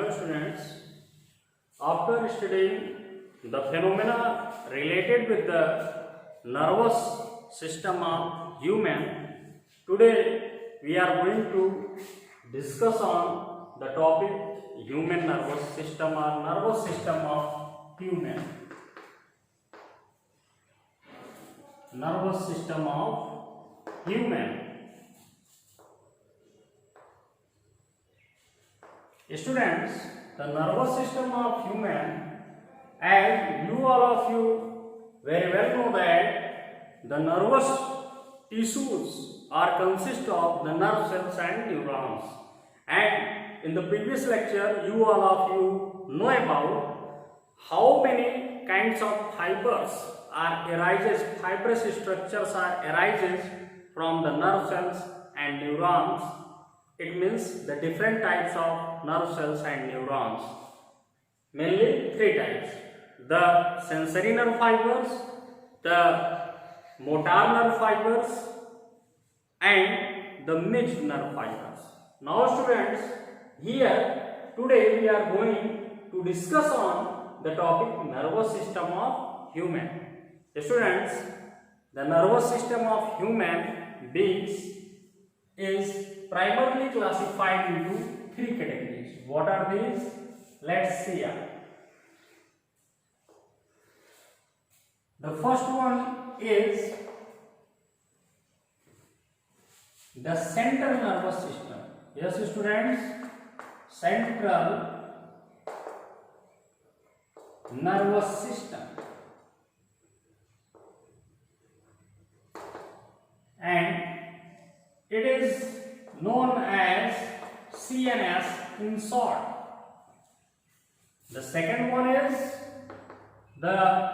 Hello students, after studying the phenomena related with the nervous system of human, today we are going to discuss on the topic human nervous system or nervous system of human. Nervous system of human. Students, the nervous system of human, as you all of you very well know that the nervous tissues are consist of the nerve cells and neurons. And in the previous lecture, you all of you know about how many kinds of fibers are arises, fibrous structures are arises from the nerve cells and neurons. It means the different types of nerve cells and neurons. Mainly three types: the sensory nerve fibers, the motor nerve fibers, and the mixed nerve fibers. Now students, here today we are going to discuss on the topic nervous system of human. Students, the nervous system of human beings is primarily classified into three categories. What are these? Let's see. The first one is the central nervous system. Yes, students, central nervous system. And it is known as CNS in short. The second one is the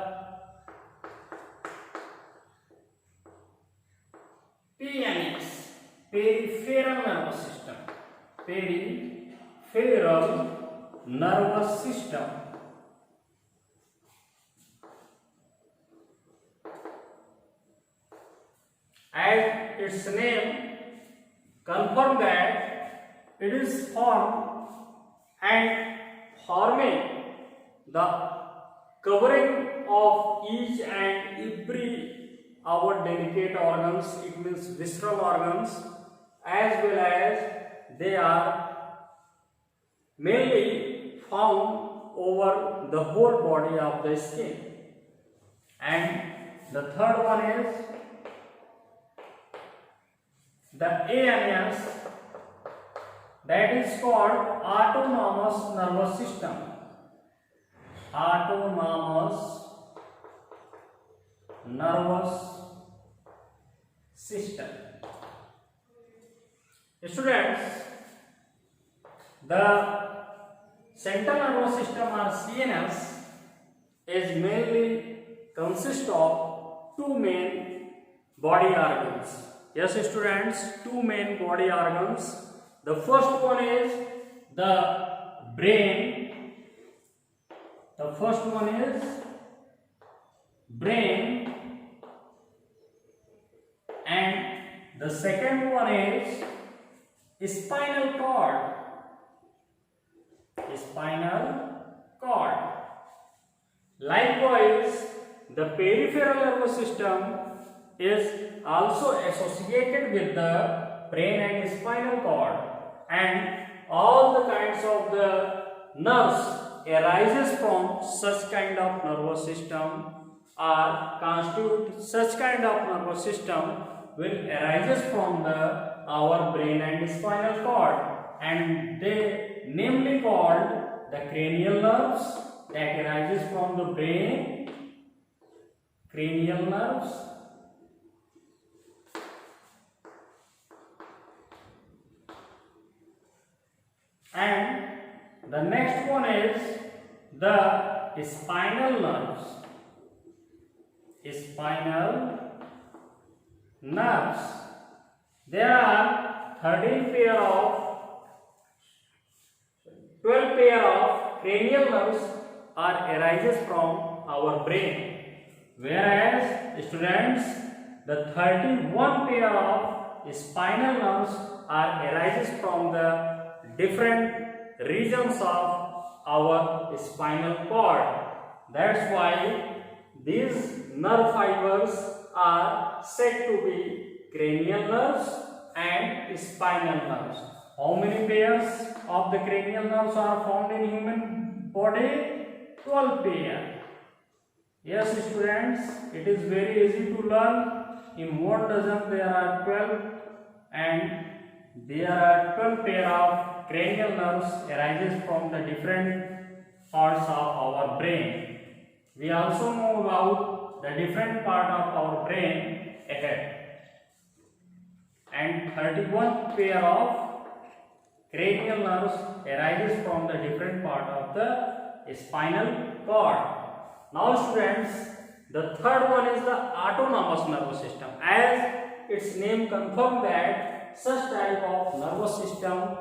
PNS, peripheral nervous system. Peripheral nervous system. As its name confirm that it is formed and forming the covering of each and every our delicate organs. It means visceral organs, as well as they are mainly found over the whole body of the skin. And the third one is the ANS, that is called autonomous nervous system. Autonomous nervous system. Students, the central nervous system or CNS is mainly consist of two main body organs. Yes, students, two main body organs. The first one is the brain. The first one is brain, and the second one is spinal cord. Spinal cord. Likewise, the peripheral nervous system is also associated with the brain and spinal cord, and all the kinds of the nerves arises from such kind of nervous system or constitute such kind of nervous system will arises from the our brain and spinal cord, and they namely called the cranial nerves that arises from the brain, cranial nerves, and the next one is the spinal nerves. Spinal nerves. There are 12 pair of cranial nerves are arises from our brain, whereas students, the 31 pair of spinal nerves are arises from the different regions of our spinal cord. That's why these nerve fibers are said to be cranial nerves and spinal nerves. How many pairs of the cranial nerves are found in human body? 12 pairs. Yes, students, it is very easy to learn. In 1 dozen there are 12, and there are 12 pair of cranial nerves arises from the different parts of our brain. We also know about the different part of our brain ahead. And 31 pair of cranial nerves arises from the different part of the spinal cord. Now students, the third one is the autonomous nervous system. As its name confirms that such type of nervous system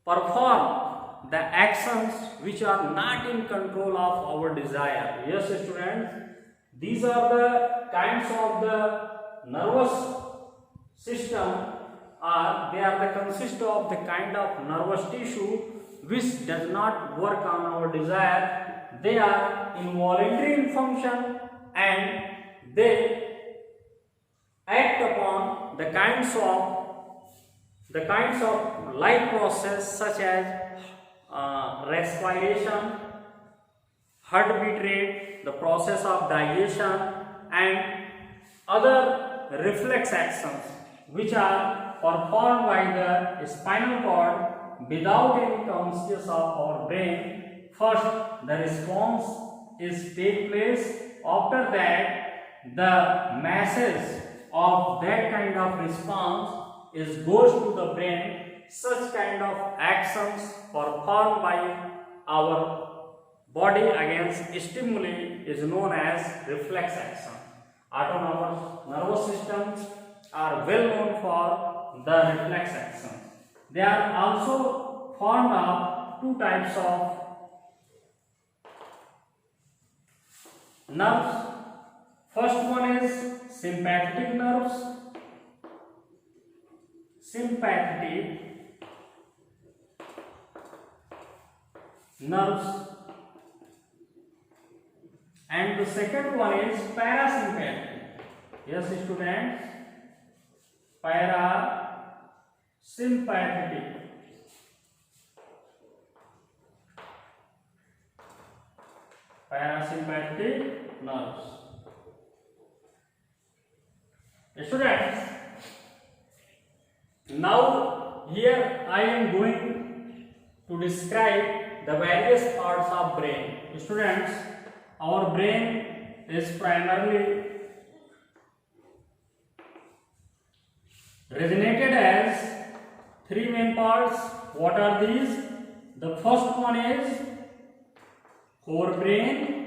perform the actions which are not in control of our desire. Yes students, these are the kinds of the nervous system, they are the consist of the kind of nervous tissue which does not work on our desire. They are involuntary in function and they act upon the kinds of life process such as respiration, heartbeat rate, the process of digestion, and other reflex actions which are performed by the spinal cord without any consciousness of our brain. First, the response is take place. After that, the message of that kind of response is goes to the brain. Such kind of actions performed by our body against stimuli is known as reflex action. Autonomous nervous systems are well known for the reflex action. They are also formed of two types of nerves. First one is sympathetic nerves. Sympathetic nerves. And the second one is parasympathetic. Yes, students, parasympathetic. Parasympathetic nerves. Students, now here I am going to describe the various parts of brain. Students, our brain is primarily resonated as three main parts. What are these? The first one is forebrain,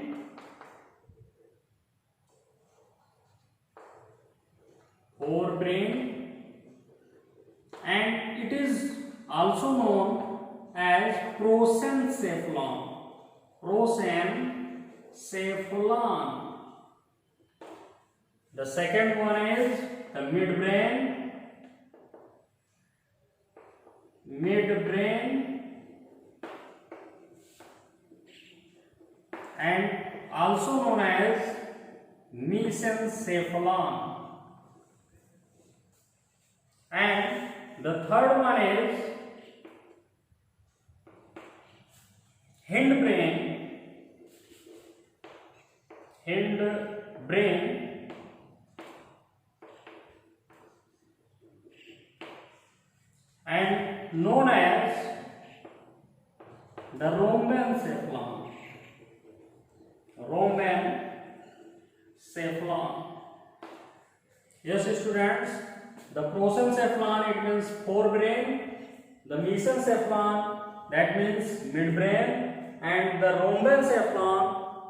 and it is also known as prosencephalon. The second one is the midbrain, and also known as mesencephalon. And the third one is hindbrain, and known as the rhombencephalon. Yes, students, the prosencephalon, it means forebrain, the mesencephalon, that means midbrain, and the rhombencephalon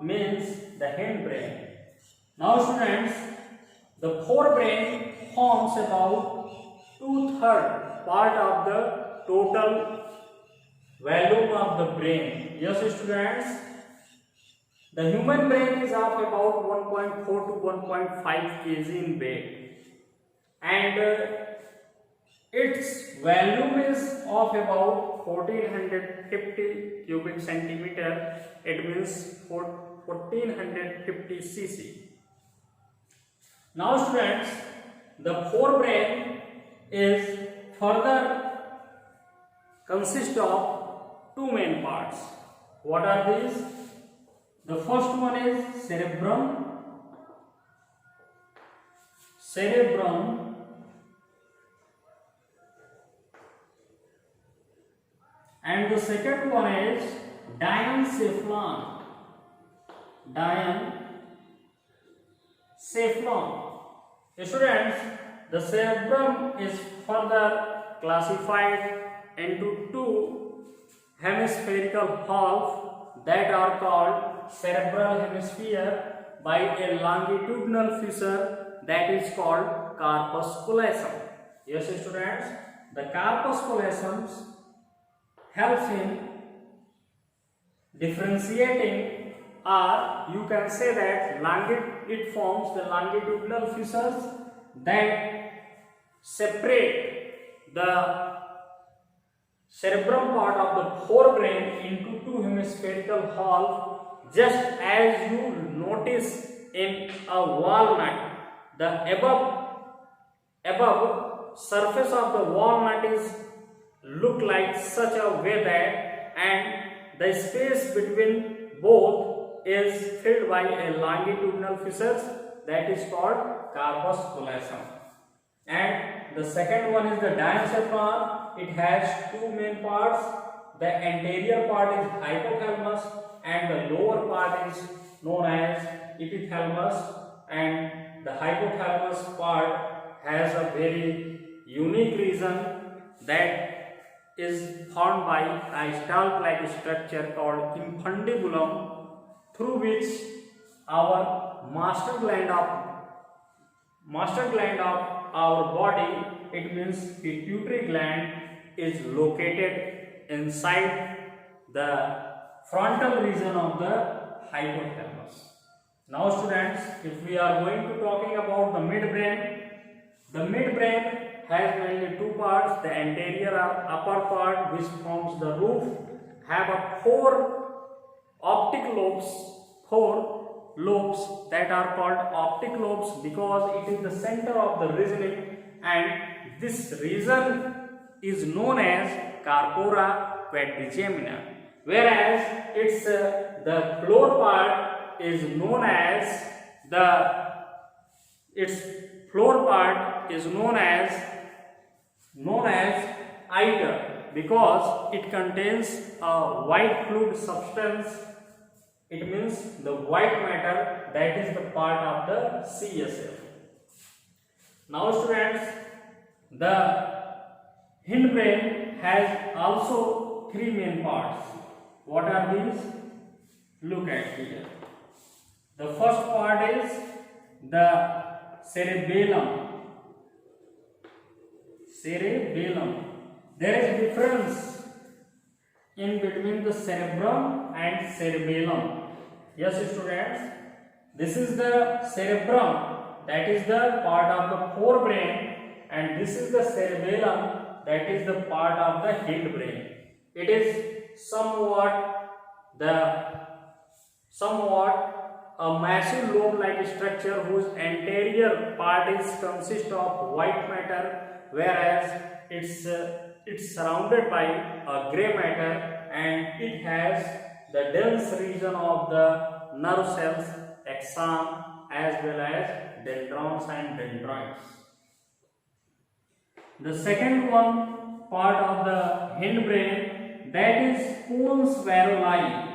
means the hindbrain. Now students, the forebrain forms about 2/3 part of the total volume of the brain. Yes students, the human brain is of about 1.4 to 1.5 kg in weight, and Its volume is of about 1450 cubic centimeter. It means 1450 cc. Now students, the forebrain is further consist of two main parts. What are these? The first one is cerebrum. And the second one is diencephalon. Students, the cerebrum is further classified into two hemispherical halves that are called cerebral hemisphere by a longitudinal fissure that is called corpus callosum. Yes, students, the corpus callosum helps in differentiating, or you can say that it forms the longitudinal fissures that separate the cerebrum part of the forebrain into two hemispherical halves, just as you notice in a walnut. The above surface of the walnut is look like such a way that, and the space between both is filled by a longitudinal fissures that is called corpus callosum. And the second one is the diencephalon. It has two main parts. The anterior part is hypothalamus and the lower part is known as epithalamus, and the hypothalamus part has a very unique region that is formed by a stalk-like structure called infundibulum, through which our master gland of our body, it means pituitary gland, is located inside the frontal region of the hypothalamus. Now students, if we are going to talking about the midbrain has mainly two parts. The anterior or upper part, which forms the roof, have a four lobes that are called optic lobes because it is the center of the reasoning, and this region is known as corpora quadrigemina, whereas its the floor part is known as iter, because it contains a white fluid substance. It means the white matter that is the part of the CSF. Now students, the hindbrain has also three main parts. What are these? Look at here. The first part is the cerebellum. There is difference in between the cerebrum and cerebellum. Yes, students, this is the cerebrum, that is the part of the forebrain, and this is the cerebellum, that is the part of the hindbrain. It is somewhat a massive lobe-like structure whose anterior part is consist of white matter, whereas it's surrounded by a gray matter, and it has the dense region of the nerve cells, axon, as well as dendrons and dendroids. The second one part of the hindbrain, that is pons varolii.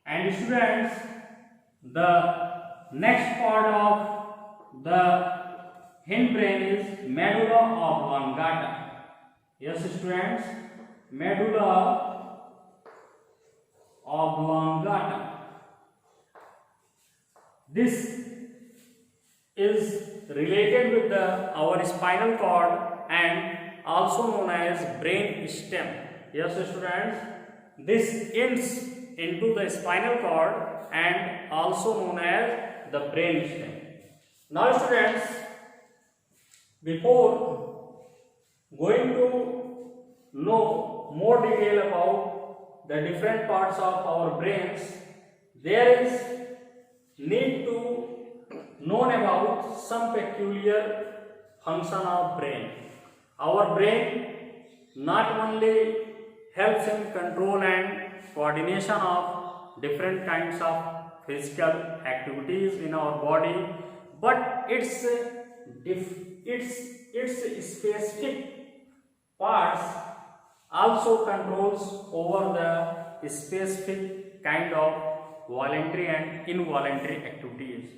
And students, the next part of the hindbrain is medulla oblongata. Yes, students, medulla oblongata. This is related with our spinal cord and also known as brain stem. Yes, students, this ends into the spinal cord and also known as the brain stem. Now students, before going to know more detail about the different parts of our brains, there is need to know about some peculiar function of brain. Our brain not only helps in control and coordination of different kinds of physical activities in our body, but its specific parts also controls over the specific kind of voluntary and involuntary activities.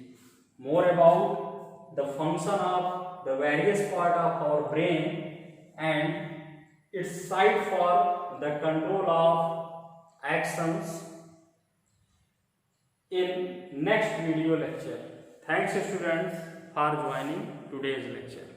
More about the function of the various part of our brain and its site for the control of actions in next video lecture. Thanks students for joining today's lecture.